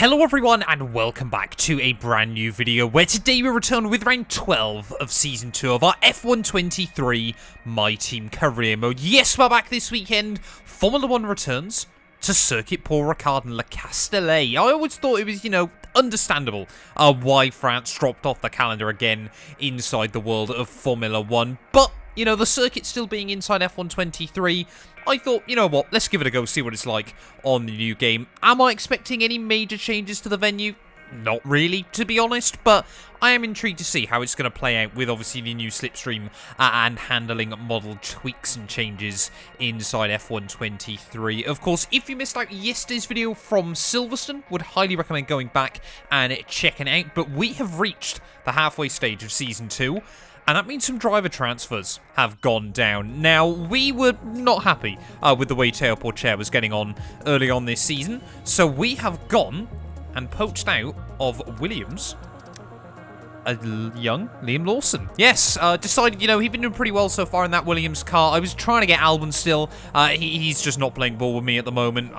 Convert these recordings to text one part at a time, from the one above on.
Hello everyone and welcome back to a brand new video where today we return with round 12 of Season 2 of our F123 My Team Career Mode. Yes, we're back this weekend. Formula 1 returns to Circuit Pourchaire and Castellet. I always thought it was, understandable why France dropped off the calendar again inside the world of Formula 1. But, the circuit still being inside F123, I thought, you know what, let's give it a go, see what it's like on the new game. Am I expecting any major changes to the venue? Not really, to be honest, but I am intrigued to see how it's going to play out with obviously the new slipstream and handling model tweaks and changes inside F123. Of course, if you missed out yesterday's video from Silverstone, would highly recommend going back and checking it out. But we have reached the halfway stage of Season 2. And that means some driver transfers have gone down. Now, we were not happy with the way Theo Pourchaire was getting on early on this season. So we have gone and poached out of Williams a young Liam Lawson. Yes, decided, he'd been doing pretty well so far in that Williams car. I was trying to get Albon still. He's just not playing ball with me at the moment.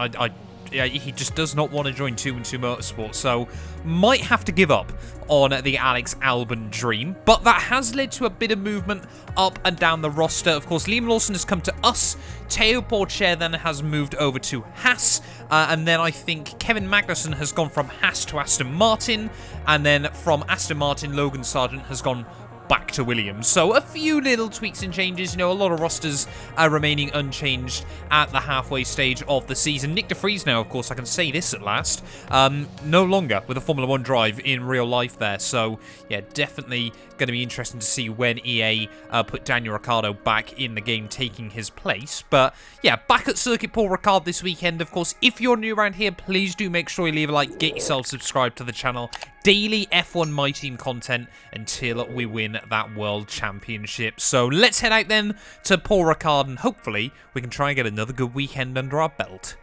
He just does not want to join 2-2 Motorsports, so might have to give up on the Alex Albon dream. But that has led to a bit of movement up and down the roster. Of course, Liam Lawson has come to us. Theo Pourchaire then has moved over to Haas. And then I think Kevin Magnussen has gone from Haas to Aston Martin. And then from Aston Martin, Logan Sargent has gone back to Williams. So a few little tweaks and changes. A lot of rosters are remaining unchanged at the halfway stage of the season. Nick de Vries now, of course, I can say this at last, no longer with a Formula 1 drive in real life there. So, yeah, definitely going to be interesting to see when EA put Daniel Ricciardo back in the game, taking his place. But, yeah, back at Circuit Pourchaire this weekend, of course. If you're new around here, please do make sure you leave a like, get yourself subscribed to the channel. Daily F1 My Team content until we win that World Championship. So let's head out then to Pourchaire and hopefully we can try and get another good weekend under our belt.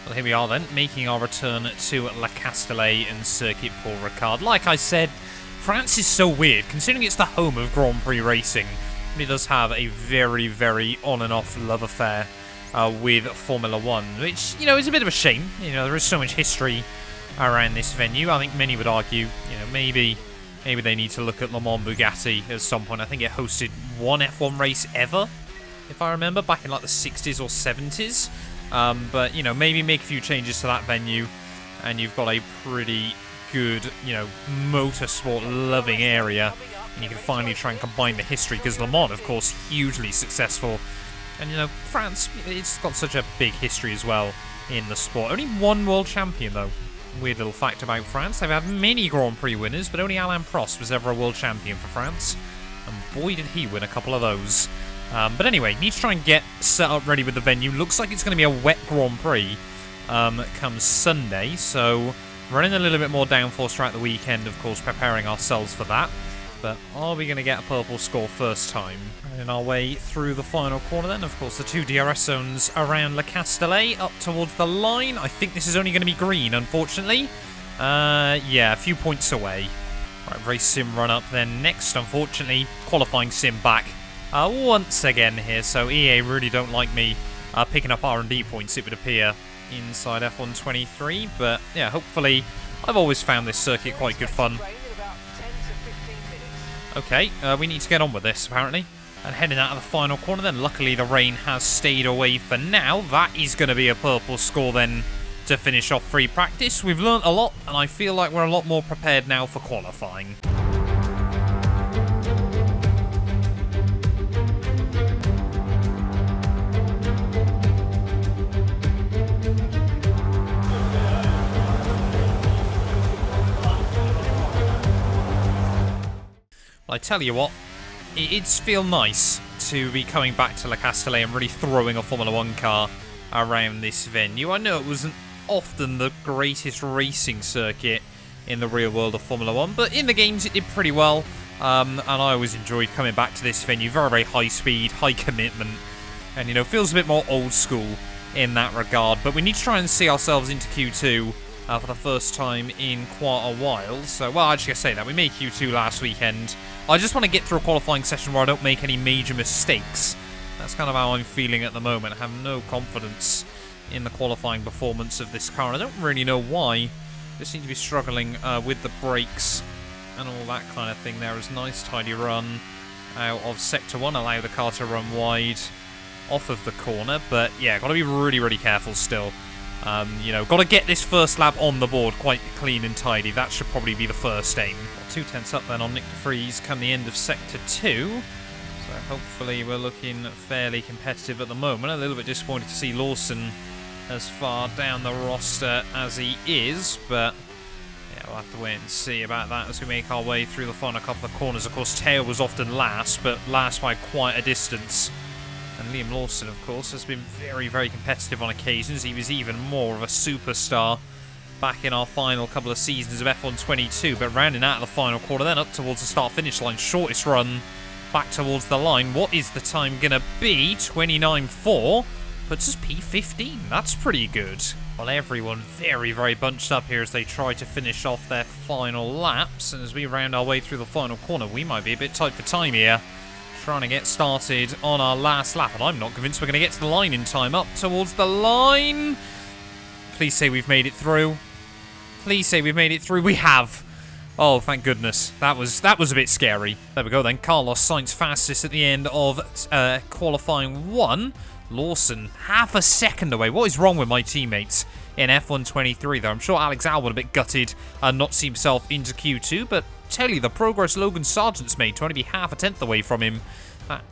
Well, here we are then, making our return to Le Castellet and Circuit Pourchaire. Like I said, France is so weird, considering it's the home of Grand Prix racing. It does have a very, very on and off love affair with Formula 1, which, is a bit of a shame. There is so much history around this venue. I think many would argue, maybe they need to look at Le Mans Bugatti at some point. I think it hosted one F1 race ever, if I remember, back in like the 60s or 70s. But, maybe make a few changes to that venue and you've got a pretty good, motorsport-loving area. And you can finally try and combine the history, because Le Mans, of course, hugely successful. And, France, it's got such a big history as well in the sport. Only one world champion, though. Weird little fact about France. They've had many Grand Prix winners, but only Alain Prost was ever a world champion for France. And boy, did he win a couple of those. But anyway, need to try and get set up ready with the venue. Looks like it's going to be a wet Grand Prix come Sunday. So running a little bit more downforce throughout the weekend, of course, preparing ourselves for that. But are we going to get a purple score first time? Running our way through the final corner then. Of course, the two DRS zones around Le Castellet up towards the line. I think this is only going to be green, unfortunately. Yeah, a few points away. Right, race sim run up then next. Unfortunately, qualifying sim back once again here. So EA really don't like me picking up R&D points, it would appear, inside F123. But yeah, hopefully, I've always found this circuit quite good fun. Okay, we need to get on with this, apparently. And heading out of the final corner then. Luckily, the rain has stayed away for now. That is going to be a purple score then to finish off free practice. We've learnt a lot, and I feel like we're a lot more prepared now for qualifying. I tell you what, it's feel nice to be coming back to Le Castellet and really throwing a Formula 1 car around this venue. I know it wasn't often the greatest racing circuit in the real world of Formula 1, but in the games it did pretty well. And I always enjoyed coming back to this venue. Very, very high speed, high commitment, and feels a bit more old school in that regard. But we need to try and see ourselves into Q2 for the first time in quite a while. So, well, actually, I say that. We made Q2 last weekend. I just want to get through a qualifying session where I don't make any major mistakes. That's kind of how I'm feeling at the moment. I have no confidence in the qualifying performance of this car. I don't really know why. Just seem to be struggling with the brakes and all that kind of thing. There was a nice tidy run out of Sector 1, allow the car to run wide off of the corner. But yeah, got to be really, really careful still. You know, got to get this first lap on the board quite clean and tidy. That should probably be the first aim. 2/10 up then on Nick de Vries come the end of Sector 2. So hopefully we're looking fairly competitive at the moment. A little bit disappointed to see Lawson as far down the roster as he is, but yeah, we'll have to wait and see about that as we make our way through the final couple of corners. Of course, Theo was often last, but last by quite a distance. And Liam Lawson, of course, has been very, very competitive on occasions. He was even more of a superstar back in our final couple of seasons of F1 22. But rounding out of the final quarter, then up towards the start-finish line. Shortest run back towards the line. What is the time going to be? 29.4. Puts us P15. That's pretty good. Well, everyone very, very bunched up here as they try to finish off their final laps. And as we round our way through the final corner, we might be a bit tight for time here. Trying to get started on our last lap, and I'm not convinced we're going to get to the line in time. Up towards the line. Please say we've made it through. Please say we've made it through. We have. Oh, thank goodness. That was a bit scary. There we go then. Carlos Sainz fastest at the end of qualifying 1. Lawson half a second away. What is wrong with my teammates in F1 23 though? I'm sure Alex Albon a bit gutted and not see himself into Q2, but tell you the progress Logan Sargent's made, trying to be half a tenth away from him.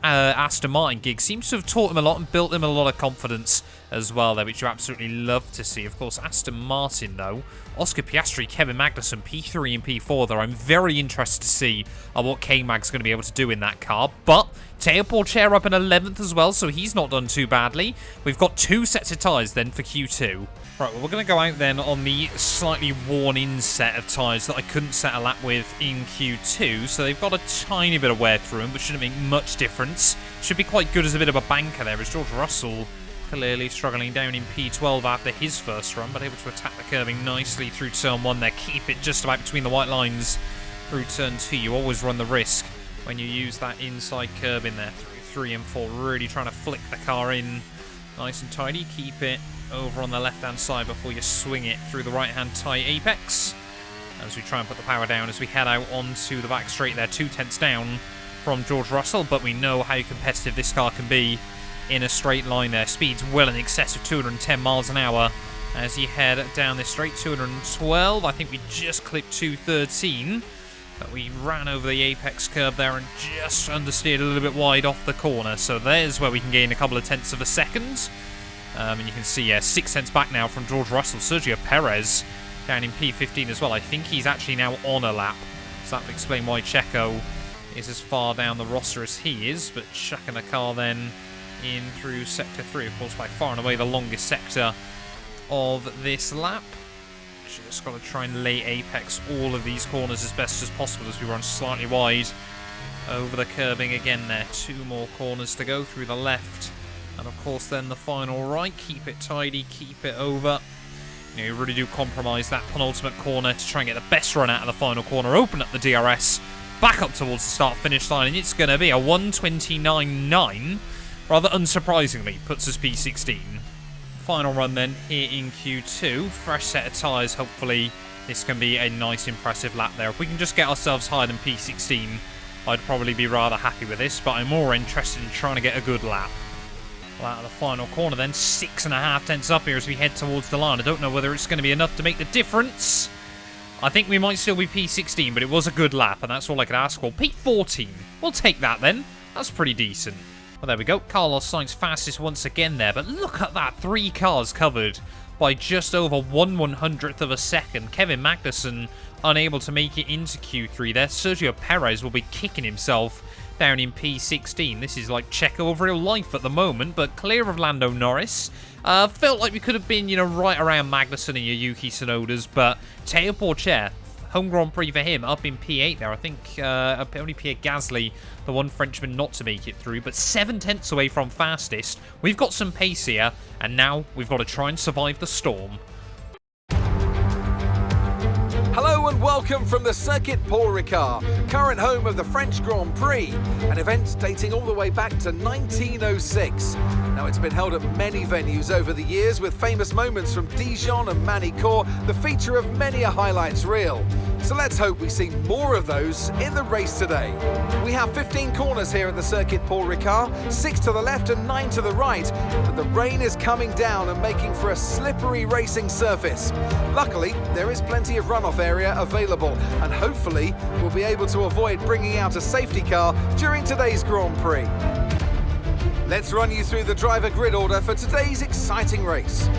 Aston Martin gig seems to have taught him a lot and built him a lot of confidence as well there, which you absolutely love to see. Of course, Aston Martin though, Oscar Piastri, Kevin Magnussen, P3 and P4 there. I'm very interested to see what K-Mag's going to be able to do in that car, but Theo Pourchaire up in 11th as well, so he's not done too badly. We've got 2 sets of tyres then for Q2. Right, well, we're going to go out then on the slightly worn-in set of tyres that I couldn't set a lap with in Q2. So they've got a tiny bit of wear through them, but shouldn't make much difference. Should be quite good as a bit of a banker there, as George Russell clearly struggling down in P12 after his first run, but able to attack the curbing nicely through turn 1 there. Keep it just about between the white lines through turn 2. You always run the risk when you use that inside curb in there through 3 and 4. Really trying to flick the car in nice and tidy. Keep it over on the left-hand side before you swing it through the right-hand tyre apex. As we try and put the power down as we head out onto the back straight there. 2/10 down from George Russell, but we know how competitive this car can be in a straight line there. Speeds well in excess of 210 miles an hour as you head down this straight. 212. I think we just clipped 213. But we ran over the apex curb there and just understeered a little bit wide off the corner. So there's where we can gain a couple of tenths of a second. And you can see, 6 tenths back now from George Russell. Sergio Perez down in P15 as well. I think he's actually now on a lap. So that would explain why Checo is as far down the roster as he is. But chucking the car then in through Sector 3. Of course, by far and away the longest sector of this lap. Just got to try and lay apex all of these corners as best as possible as we run slightly wide over the curbing again there. 2 more corners to go through the left. And of course then the final right. Keep it tidy, keep it over. You know, you really do compromise that penultimate corner to try and get the best run out of the final corner. Open up the DRS, back up towards the start-finish line, and it's going to be a 1:29.9. Rather unsurprisingly, puts us P16. Final run then here in Q2. Fresh set of tyres, hopefully this can be a nice impressive lap there. If we can just get ourselves higher than P16, I'd probably be rather happy with this, but I'm more interested in trying to get a good lap. Well, out of the final corner then, 6.5 tenths up here as we head towards the line. I don't know whether it's going to be enough to make the difference. I think we might still be P16, but it was a good lap, and that's all I could ask for. P14, we'll take that then. That's pretty decent. Well, there we go. Carlos Sainz fastest once again there, but look at that. 3 cars covered by just over 1/100th of a second. Kevin Magnussen unable to make it into Q3 there. Sergio Perez will be kicking himself down in P16. This is like Checo of real life at the moment, but clear of Lando Norris. Felt like we could have been, right around Magnussen and your Yuki Tsunodas, but Theo Pourchaire, home Grand Prix for him, up in P8 there. I think only Pierre Gasly, the one Frenchman not to make it through, but 7 tenths away from fastest. We've got some pace here, and now we've got to try and survive the storm. Hello and welcome Welcome from the Circuit Paul Ricard, current home of the French Grand Prix, an event dating all the way back to 1906. Now, it's been held at many venues over the years, with famous moments from Dijon and Manicourt the feature of many a highlights reel. So let's hope we see more of those in the race today. We have 15 corners here at the Circuit Paul Ricard, 6 to the left and 9 to the right, but the rain is coming down and making for a slippery racing surface. Luckily, there is plenty of runoff area available, and hopefully we'll be able to avoid bringing out a safety car during today's Grand Prix. Let's run you through the driver grid order for today's exciting race.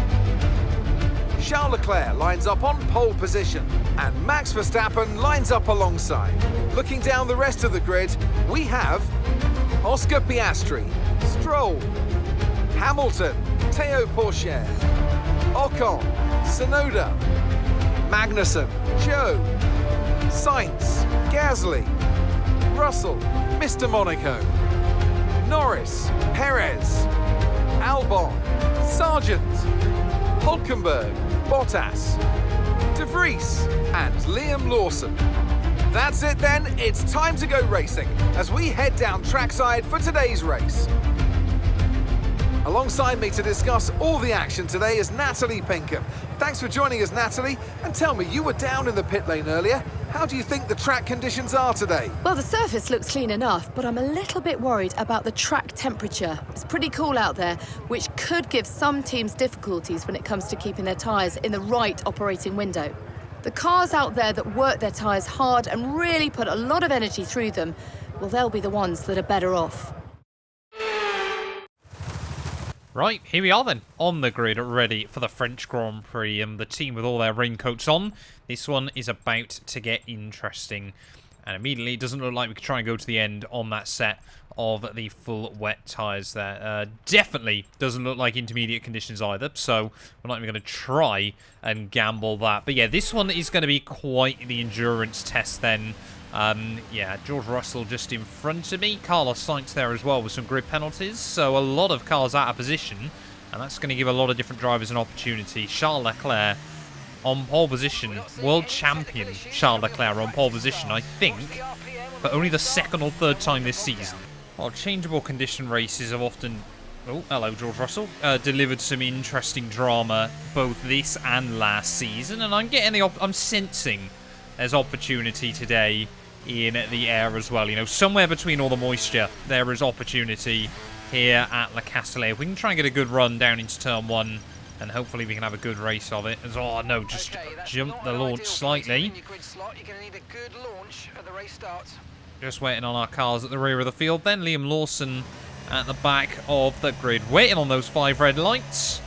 Charles Leclerc lines up on pole position, and Max Verstappen lines up alongside. Looking down the rest of the grid, we have Oscar Piastri, Stroll, Hamilton, Theo Pourchaire, Ocon, Tsunoda, Magnussen, Joe, Sainz, Gasly, Russell, Mr. Monaco, Norris, Perez, Albon, Sargent, Hulkenberg, Bottas, De Vries and Liam Lawson. That's it then, it's time to go racing as we head down trackside for today's race. Alongside me to discuss all the action today is Natalie Pinkham. Thanks for joining us, Natalie. And tell me, you were down in the pit lane earlier. How do you think the track conditions are today? Well, the surface looks clean enough, but I'm a little bit worried about the track temperature. It's pretty cool out there, which could give some teams difficulties when it comes to keeping their tyres in the right operating window. The cars out there that work their tyres hard and really put a lot of energy through them, well, they'll be the ones that are better off. Right, here we are then, on the grid, ready for the French Grand Prix, and the team with all their raincoats on. This one is about to get interesting, and immediately it doesn't look like we could try and go to the end on that set of the full wet tyres there. Definitely doesn't look like intermediate conditions either, so we're not even going to try and gamble that. But yeah, this one is going to be quite the endurance test then. Yeah, George Russell just in front of me. Carlos Sainz there as well with some grid penalties. So a lot of cars out of position. And that's going to give a lot of different drivers an opportunity. Charles Leclerc on pole position. World champion Charles Leclerc on pole position, I think. For only the second or third time this season. While changeable condition races have often... Oh, hello George Russell. Delivered some interesting drama both this and last season. And I'm getting the... I'm sensing there's opportunity today in the air as well. You know, somewhere between all the moisture, there is opportunity here at Le Castellet. If we can try and get a good run down into turn one, and hopefully we can have a good race of it. As, oh no, just jump the launch slightly. Just waiting on our cars at the rear of the field. Then Liam Lawson at the back of the grid, waiting on those 5 red lights.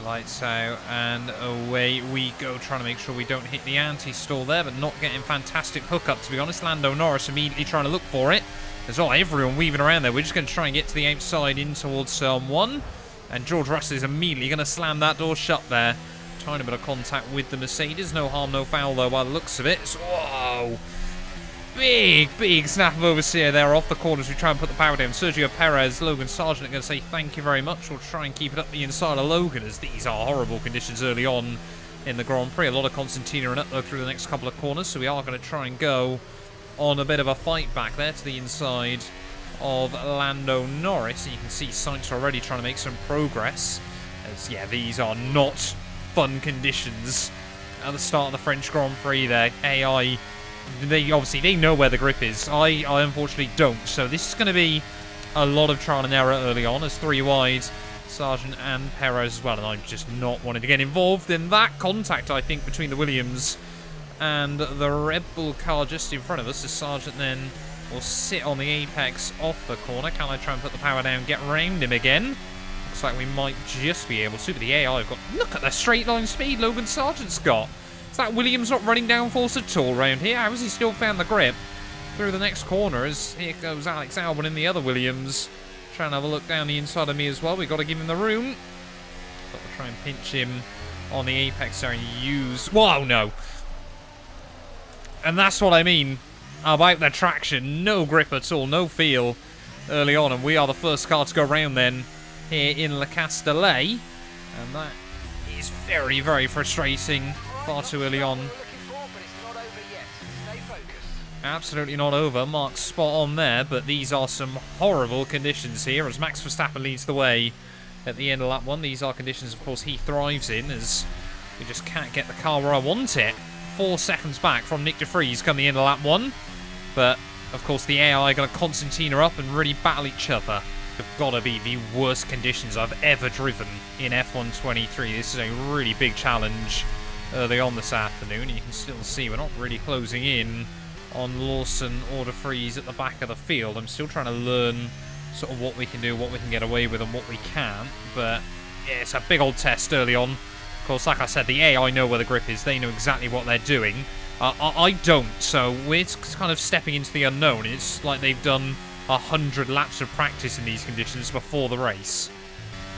Lights out, and away we go, trying to make sure we don't hit the anti-stall there, but not getting fantastic hookup, to be honest. Lando Norris immediately trying to look for it. There's all everyone weaving around there. We're just going to try and get to the outside in towards turn one, and George Russell is immediately going to slam that door shut there. Tiny bit of contact with the Mercedes. No harm, no foul, though, by the looks of it. So, whoa! Big snap of oversteer there off the corners. We try and put the power down. Sergio Perez, Logan Sargent are going to say thank you very much. We'll try and keep it up the inside of Logan, as these are horrible conditions early on in the Grand Prix. A lot of concertina and up though through the next couple of corners, so we are going to try and go on a bit of a fight back there to the inside of Lando Norris. And you can see Sainz already trying to make some progress, as yeah, these are not fun conditions at the start of the French Grand Prix there. AI, they know where the grip is. I unfortunately don't. So this is going to be a lot of trial and error early on, as 3 wide, Sargent and Perez as well. And I'm just not wanting to get involved in that contact, I think, between the Williams and the Red Bull car just in front of us. As Sargent then will sit on the apex off the corner. Can I try and put the power down, get round him again? Looks like we might just be able to, but the AI have got... Look at the straight line speed Logan Sargent's got. Is that Williams not running down force at all around here? How has he still found the grip through the next corner? As here goes Alex Albon in the other Williams, trying to have a look down the inside of me as well. We've got to give him the room. Got to try and pinch him on the apex there and use... Whoa, no. And that's what I mean about the traction. No grip at all, no feel early on. And we are the first car to go round then here in Le Castellet. And that is very, very frustrating. Far too early on. Absolutely not over. Mark's spot on there, but these are some horrible conditions here as Max Verstappen leads the way at the end of lap 1. These are conditions, of course, he thrives in as we just can't get the car where I want it. 4 seconds back from Nick de Vries come the end of lap 1, but of course the AI are going to Constantina up and really battle each other. They've got to be the worst conditions I've ever driven in F1 23. This is a really big challenge early on this afternoon. You can still see we're not really closing in on Lawson or de Vries at the back of the field. I'm still trying to learn sort of what we can do, what we can get away with and what we can't. But yeah, it's a big old test early on. Of course, like I said, the AI know where the grip is. They know exactly what they're doing. I don't, so we're kind of stepping into the unknown. It's like they've done 100 laps of practice in these conditions before the race.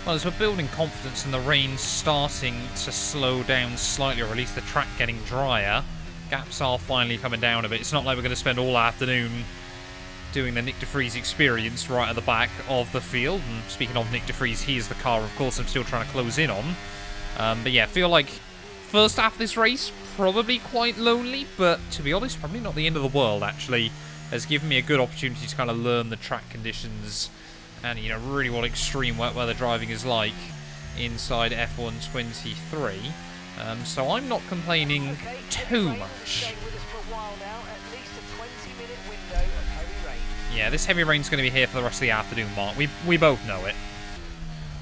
Well, as we're building confidence and the rain starting to slow down slightly, or at least the track getting drier, gaps are finally coming down a bit. It's not like we're going to spend all afternoon doing the Nick de Vries experience right at the back of the field. And speaking of Nick de Vries, he is the car, of course, I'm still trying to close in on. But yeah, I feel like first half of this race, probably quite lonely, but to be honest, probably not the end of the world, actually. Has given me a good opportunity to kind of learn the track conditions and, you know, really what extreme wet weather driving is like inside F1 23. So I'm not complaining too much. Yeah, this heavy rain's going to be here for the rest of the afternoon, Mark. We both know it.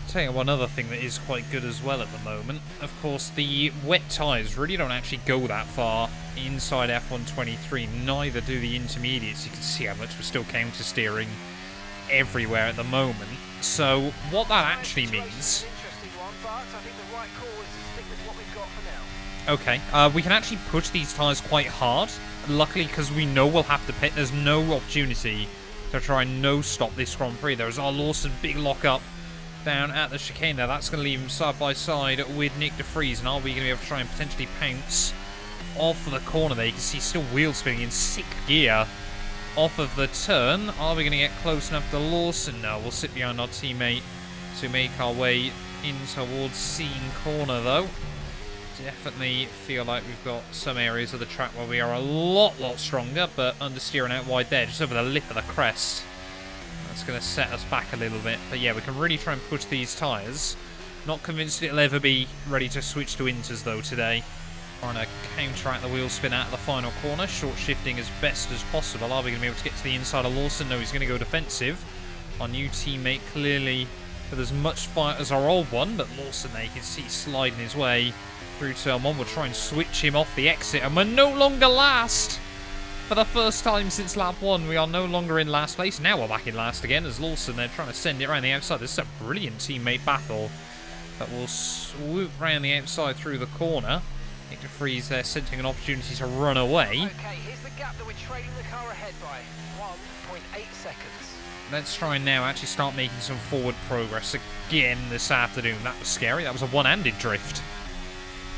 I'll tell you one other thing that is quite good as well at the moment. Of course, the wet tyres really don't actually go that far inside F1 23. Neither do the intermediates. You can see how much we're still counter steering everywhere at the moment. So what that actually means... Okay, we can actually push these tyres quite hard. Luckily, because we know we'll have to pit, there's no opportunity to try and no-stop this Grand Prix. There's our Lawson big lock-up down at the chicane there. That's going to leave him side by side with Nick de Vries. And are we going to be able to try and potentially pounce off of the corner there? You can see still wheel spinning in 6th gear off of the turn. Are we going to get close enough to Lawson? No, we'll sit behind our teammate to make our way in towards Scene Corner, though. Definitely feel like we've got some areas of the track where we are a lot stronger, but understeering out wide there, just over the lip of the crest. That's going to set us back a little bit. But yeah, we can really try and push these tyres. Not convinced it'll ever be ready to switch to inters, though, today. Trying to counteract the wheel spin out of the final corner. Short shifting as best as possible. Are we going to be able to get to the inside of Lawson? No, he's going to go defensive. Our new teammate clearly with as much fight as our old one, but Lawson there, you can see sliding his way through turn 1. We'll try and switch him off the exit, and we're no longer last. For the first time since lap 1, we are no longer in last place. Now we're back in last again as Lawson, they're trying to send it around the outside. This is a brilliant teammate battle that will swoop round the outside through the corner. Nick de Vries there sensing an opportunity to run away. Okay, here's the gap that we're trailing the car ahead by. 1.8 seconds. Let's try and now actually start making some forward progress again this afternoon. That was scary. That was a one-handed drift.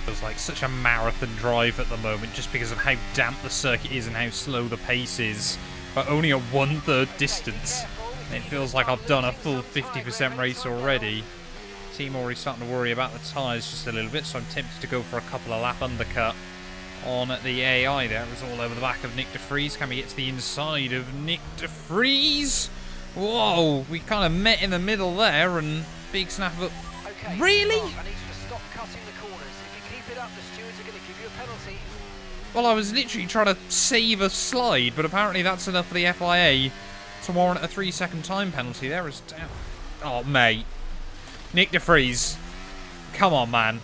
Feels like such a marathon drive at the moment just because of how damp the circuit is and how slow the pace is. But only a 1/3 distance. It feels like I've done a full 50% race already. Team already starting to worry about the tyres just a little bit, so I'm tempted to go for a couple of lap undercut on the AI there. It was all over the back of Nick de Vries. Can we get to the inside of Nick de Vries? Whoa, we kind of met in the middle there and big snap up. Okay, really? I need you to stop cutting the corners. If you keep it up, the stewards are going to give you a penalty. Well, I was literally trying to save a slide, but apparently that's enough for the FIA to warrant a 3-second time penalty. There is down. Oh, mate. Nick de Vries. Come on, man.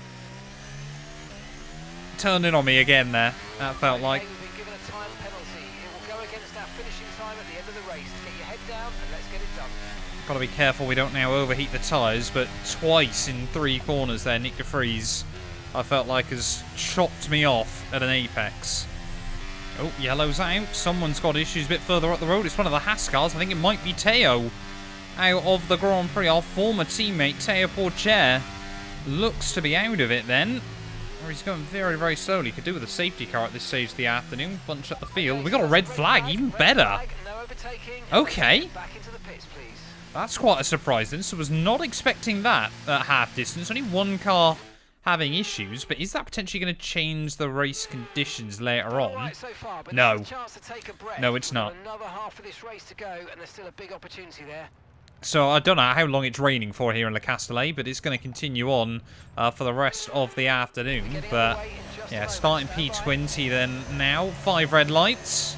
Turned in on me again there. That felt like. We've been given a time penalty. It will go against our finishing time at the end of the race. Get your head down and let's get it done. Got to be careful we don't now overheat the tyres, but twice in 3 corners there, Nick de Vries, I felt like has chopped me off at an apex. Oh, yellow's out. Someone's got issues a bit further up the road. It's one of the Haas cars. I think it might be Theo out of the Grand Prix. Our former teammate, Theo Pourchaire, looks to be out of it then. Or he's going very, very slowly. Could do with a safety car at this stage of the afternoon. Bunch up the field. We got a red flag, even better. Okay. That's quite a surprise then. So I was not expecting that at half distance. Only one car having issues, but is that potentially going to change the race conditions later on? Right so far, but No. there's a chance to take a breath. No, it's We've got not. another half of this race to go, and there's still a big opportunity there. So I don't know how long it's raining for here in the Castellet, but it's going to continue on for the rest of the afternoon. But yeah, starting P20 then now. 5 red lights.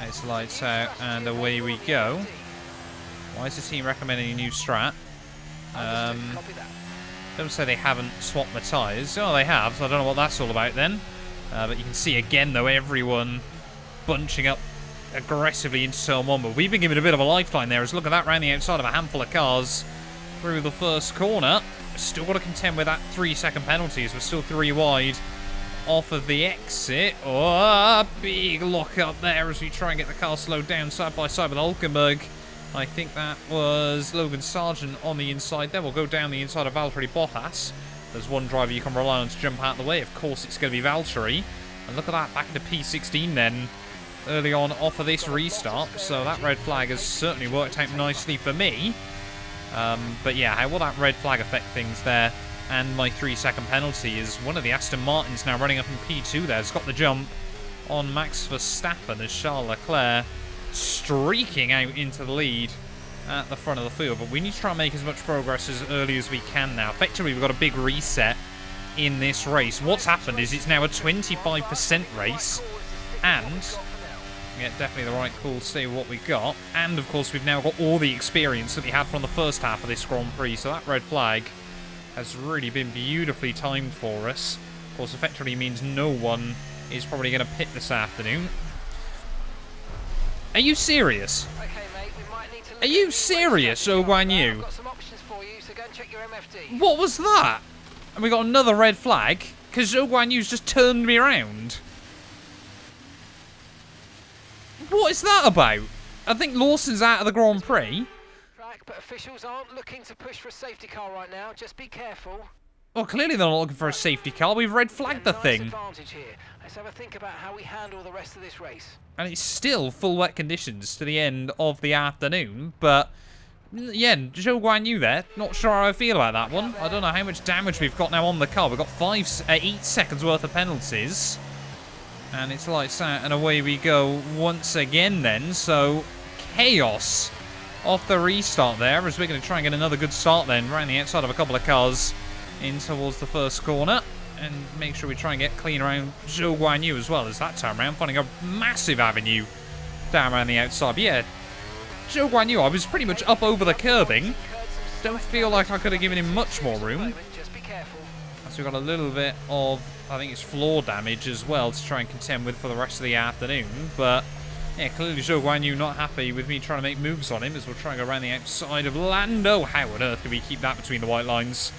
It's lights out and away we go. Why is the team recommending a new strat? Don't say they haven't swapped the tyres. Oh, they have, so I don't know what that's all about then. But you can see again, though, everyone bunching up aggressively into turn 1. But we've been given a bit of a lifeline there. As look at that round the outside of a handful of cars through the first corner. Still got to contend with that 3-second penalty as we're still 3 wide off of the exit. Oh, big lock up there as we try and get the car slowed down side by side with Hulkenberg. I think that was Logan Sargent on the inside there. We'll go down the inside of Valtteri Bottas. There's one driver you can rely on to jump out of the way. Of course, it's going to be Valtteri. And look at that, back into P16 then, early on off of this restart. So that red flag has certainly worked out nicely for me. But yeah, how will that red flag affect things there? And my 3-second penalty is one of the Aston Martins now running up in P2 there. It's got the jump on Max Verstappen as Charles Leclerc streaking out into the lead at the front of the field. But we need to try and make as much progress as early as we can now. Effectively, we've got a big reset in this race. What's happened is it's now a 25% race. And, yeah, definitely the right call to say what we got. And, of course, we've now got all the experience that we had from the first half of this Grand Prix. So that red flag has really been beautifully timed for us. Of course, effectively means no one is probably going to pit this afternoon. Are you serious? Okay, mate, we might need to Are you serious, Zhou Guanyu? I've got some options for you, so go and check your MFD. What was that? And we got another red flag because Zhou Guanyu's just turned me around. What is that about? I think Lawson's out of the Grand Prix. But officials aren't looking to push for a safety car right now. Just be careful. Well, clearly they're not looking for a safety car. We've red flagged the thing. Advantage here. Let's have a think about how we handle the rest of this race. And it's still full wet conditions to the end of the afternoon. But, yeah, Zhou Guanyu there. Not sure how I feel about that one. I don't know how much damage we've got now on the car. We've got 8 seconds worth of penalties. And it's lights out and away we go once again then. So, chaos off the restart there as we're going to try and get another good start then around the outside of a couple of cars in towards the first corner and make sure we try and get clean around Zhou Guanyu as well as that time around, finding a massive avenue down around the outside. But yeah, Zhou Guanyu, I was pretty much up over the curbing. Don't feel like I could have given him much more room. So we've got a little bit of, I think it's floor damage as well to try and contend with for the rest of the afternoon. But yeah, clearly Zhou Guanyu not happy with me trying to make moves on him as we'll try and go around the outside of Lando. How on earth can we keep that between the white lines?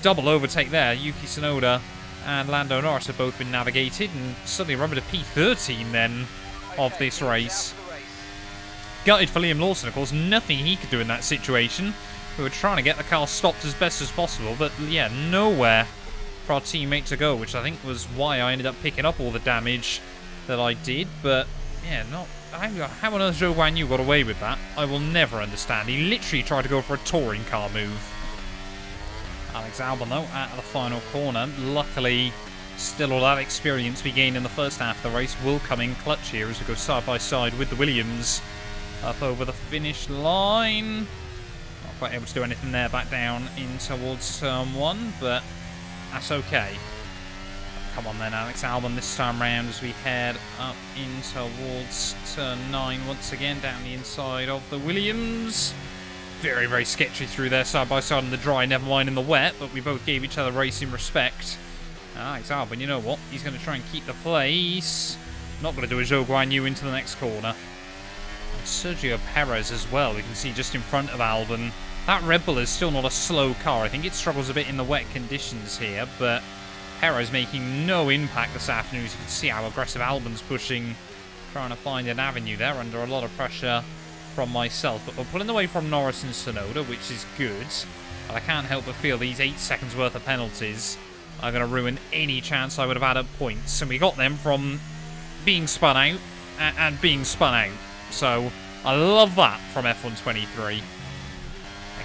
Double overtake there. Yuki Tsunoda and Lando Norris have both been navigated and suddenly run to P13 then of this race. Gutted for Liam Lawson, of course. Nothing he could do in that situation. We were trying to get the car stopped as best as possible, but yeah, nowhere for our teammate to go, which I think was why I ended up picking up all the damage that I did. But yeah, not how on earth Zhou Guanyu got away with that, I will never understand. He literally tried to go for a touring car move. Alex Albon, though, out of the final corner. Luckily, still all that experience we gained in the first half of the race will come in clutch here as we go side by side with the Williams up over the finish line. Not quite able to do anything there, back down in towards turn 1, but that's okay. Come on then, Alex Albon this time round as we head up in towards turn 9 once again, down the inside of the Williams. Very, very sketchy through there, side by side in the dry, never mind in the wet, but we both gave each other racing respect. Alex Albon, you know what? He's going to try and keep the place. Not going to do a Zhou Guanyu into the next corner. And Sergio Perez as well, we can see just in front of Albon. That Red Bull is still not a slow car. I think it struggles a bit in the wet conditions here, but Perez making no impact this afternoon. As you can see how aggressive Albon's pushing, trying to find an avenue there under a lot of pressure from myself. But we're pulling away from Norris and Tsunoda, which is good. But I can't help but feel these 8 seconds worth of penalties are going to ruin any chance I would have had at points. And we got them from being spun out and being spun out. So I love that from F1 23.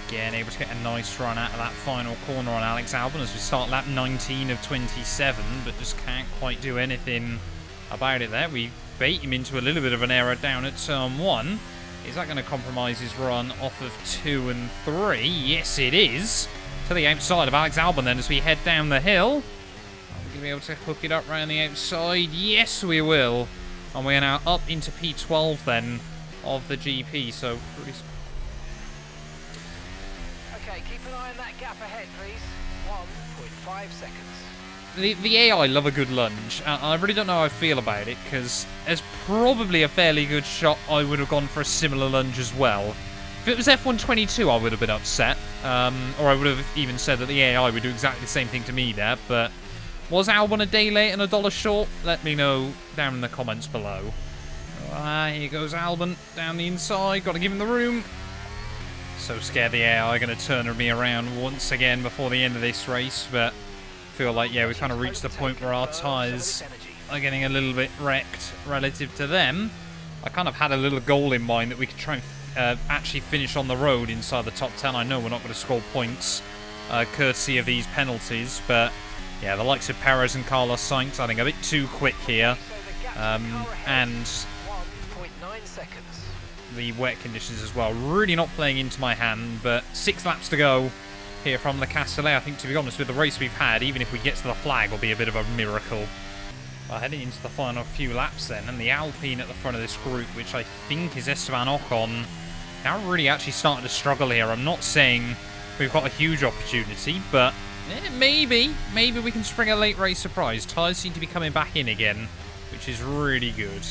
Again, able to get a nice run out of that final corner on Alex Albon as we start lap 19 of 27, but just can't quite do anything about it there. We bait him into a little bit of an error down at turn 1. Is that going to compromise his run off of 2 and 3? Yes, it is. To the outside of Alex Albon then as we head down the hill. Are we going to be able to hook it up around the outside? Yes, we will. And we are now up into P12 then of the GP, so pretty... Okay, keep an eye on that gap ahead, please. 1.5 seconds. The AI love a good lunge. I really don't know how I feel about it, because as probably a fairly good shot, I would have gone for a similar lunge as well. If it was F122, I would have been upset. Or I would have even said that the AI would do exactly the same thing to me there, but was Albon a day late and $1 short? Let me know down in the comments below. Here goes Albon down the inside. Got to give him the room. So scared the AI going to turn me around once again before the end of this race, but feel like, yeah, we've kind of reached the point where our tyres are getting a little bit wrecked relative to them. I kind of had a little goal in mind that we could try and actually finish on the road inside the top 10. I know we're not going to score points courtesy of these penalties, but yeah, the likes of Perez and Carlos Sainz, I think, a bit too quick here. And 1.9 seconds. The wet conditions as well, really not playing into my hand, but 6 laps to go here from the Castellet. I think, to be honest, with the race we've had, even if we get to the flag, will be a bit of a miracle. Well, heading into the final few laps then, and the Alpine at the front of this group, which I think is Esteban Ocon, now really actually starting to struggle here. I'm not saying we've got a huge opportunity, but maybe we can spring a late race surprise. Tyres seem to be coming back in again, which is really good.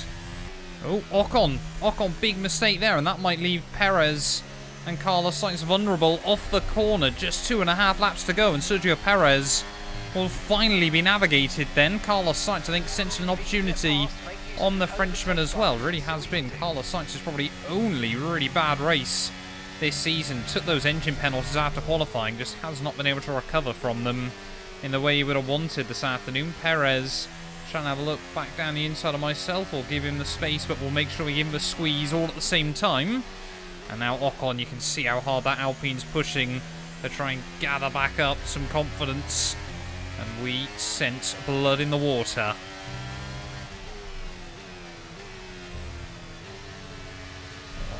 Oh, Ocon, big mistake there, and that might leave Perez and Carlos Sainz vulnerable off the corner. Just 2.5 laps to go, and Sergio Perez will finally be navigated then. Carlos Sainz, I think, sensing an opportunity on the Frenchman as well. Really has been. Carlos Sainz's probably only really bad race this season. Took those engine penalties after qualifying, just has not been able to recover from them in the way he would have wanted this afternoon. Perez trying to have a look back down the inside of myself. We'll give him the space, but we'll make sure we give him the squeeze all at the same time. And now Ocon, you can see how hard that Alpine's pushing to try and gather back up some confidence. And we sense blood in the water.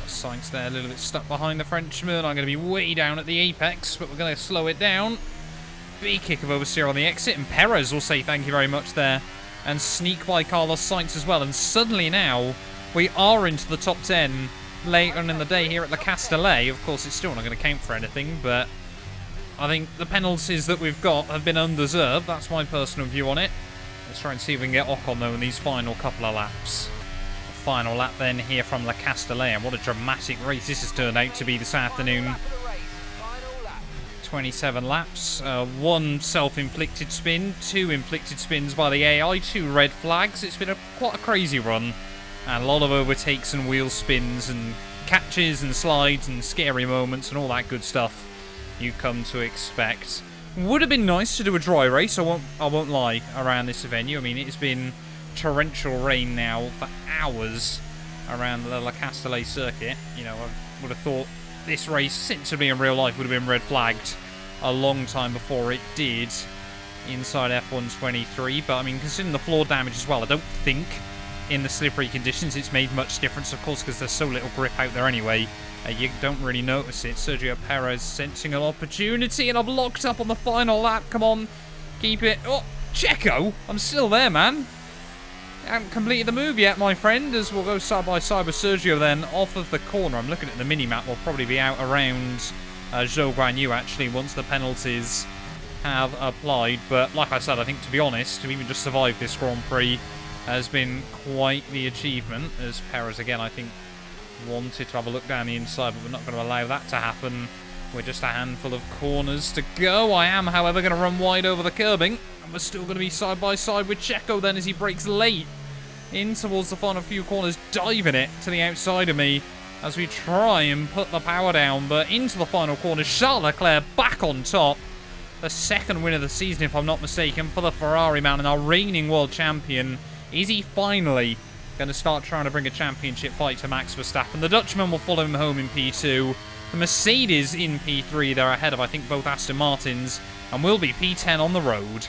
Sainz there, a little bit stuck behind the Frenchman. I'm going to be way down at the apex, but we're going to slow it down. Big kick of oversteer on the exit, and Perez will say thank you very much there. And sneak by Carlos Sainz as well. And suddenly now, we are into the top 10 later on in the day here at the Castellet. Of course, it's still not going to count for anything, but I think the penalties that we've got have been undeserved. That's my personal view on it. Let's try and see if we can get Ocon, though, in these final couple of laps. The final lap then here from the Castellet, and what a dramatic race this has turned out to be this afternoon. 27 laps, 1 self-inflicted spin, 2 inflicted spins by the AI, 2 red flags. It's been quite a crazy run. And a lot of overtakes and wheel spins and catches and slides and scary moments and all that good stuff you come to expect. Would have been nice to do a dry race, I won't lie, around this venue. I mean, it has been torrential rain now for hours around the La Castellet circuit. You know, I would have thought this race, sensibly in real life, would have been red flagged a long time before it did inside F123. But, I mean, considering the floor damage as well, I don't think in the slippery conditions it's made much difference, of course, because there's so little grip out there anyway. You don't really notice it. Sergio Perez sensing an opportunity, and I'm locked up on the final lap. Come on, keep it. Oh, Checo, I'm still there, man. I haven't completed the move yet, my friend, as we'll go side by side with Sergio then off of the corner. I'm looking at the mini-map. We'll probably be out around Zhou Guanyu, actually, once the penalties have applied. But like I said, I think, to be honest, to even just survive this Grand Prix has been quite the achievement, as Perez, again, I think, wanted to have a look down the inside, but we're not going to allow that to happen. We're just a handful of corners to go. I am, however, going to run wide over the curbing, and we're still going to be side by side with Checo then as he breaks late in towards the final few corners, diving it to the outside of me as we try and put the power down. But into the final corner, Charles Leclerc back on top. The second win of the season, if I'm not mistaken, for the Ferrari man and our reigning world champion. Is he finally going to start trying to bring a championship fight to Max Verstappen? The Dutchman will follow him home in P2. The Mercedes in P3, they're ahead of, I think, both Aston Martins, and will be P10 on the road.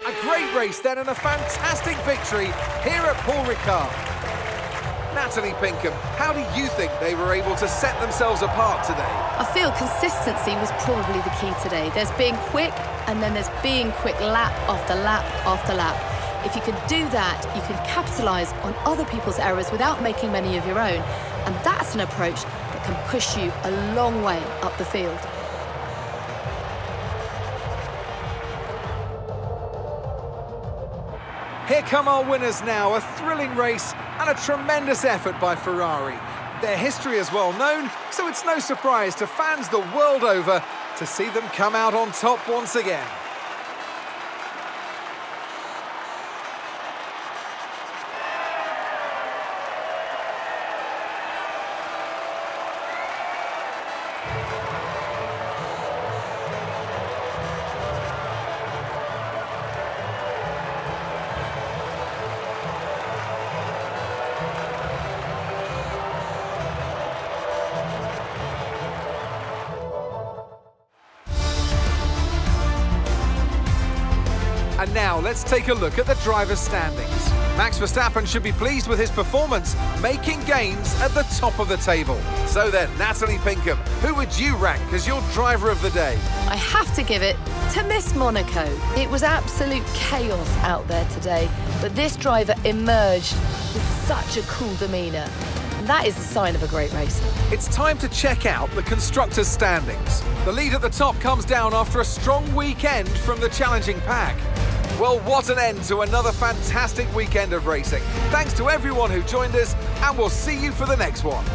A great race then and a fantastic victory here at Paul Ricard. Natalie Pinkham, how do you think they were able to set themselves apart today? I feel consistency was probably the key today. There's being quick, and then there's being quick lap after lap after lap. If you can do that, you can capitalise on other people's errors without making many of your own. And that's an approach that can push you a long way up the field. Here come our winners now, a thrilling race and a tremendous effort by Ferrari. Their history is well known, so it's no surprise to fans the world over to see them come out on top once again. And now let's take a look at the drivers' standings. Max Verstappen should be pleased with his performance, making gains at the top of the table. So then, Natalie Pinkham, who would you rank as your driver of the day? I have to give it to Miss Monaco. It was absolute chaos out there today, but this driver emerged with such a cool demeanour. And that is the sign of a great racer. It's time to check out the constructors' standings. The lead at the top comes down after a strong weekend from the challenging pack. Well, what an end to another fantastic weekend of racing. Thanks to everyone who joined us, and we'll see you for the next one.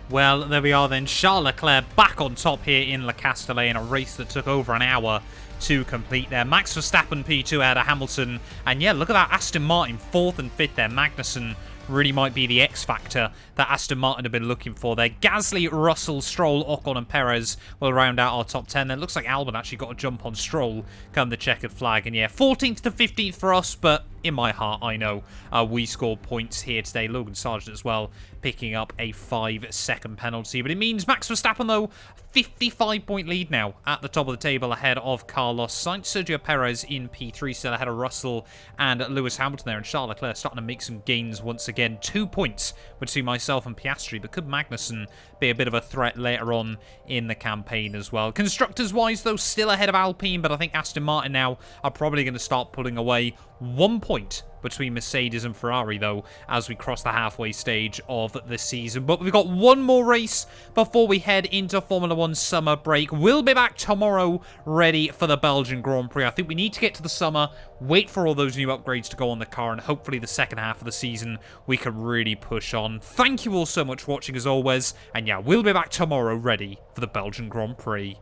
Well, there we are then. Charles Leclerc back on top here in Le Castellet in a race that took over an hour to complete there. Max Verstappen P2 ahead of Hamilton. And yeah, look at that. Aston Martin 4th and 5th there. Magnussen really might be the X factor that Aston Martin have been looking for there. Gasly, Russell, Stroll, Ocon and Perez will round out our top 10. Then looks like Albon actually got a jump on Stroll come the checkered flag. And yeah, 14th to 15th for us, but in my heart, I know we scored points here today. Logan Sargent as well, picking up a 5-second penalty. But it means Max Verstappen, though, 55-point lead now at the top of the table ahead of Carlos Sainz. Sergio Perez in P3, still ahead of Russell and Lewis Hamilton there. And Charles Leclerc starting to make some gains once again. 2 points between myself and Piastri. But could Magnussen be a bit of a threat later on in the campaign as well? Constructors-wise, though, still ahead of Alpine. But I think Aston Martin now are probably going to start pulling away 1 point between Mercedes and Ferrari, though, as we cross the halfway stage of the season. But we've got one more race before we head into Formula 1 summer break. We'll be back tomorrow ready for the Belgian Grand Prix. I think we need to get to the summer, wait for all those new upgrades to go on the car, and hopefully the second half of the season we can really push on. Thank you all so much for watching as always, and yeah, we'll be back tomorrow ready for the Belgian Grand Prix.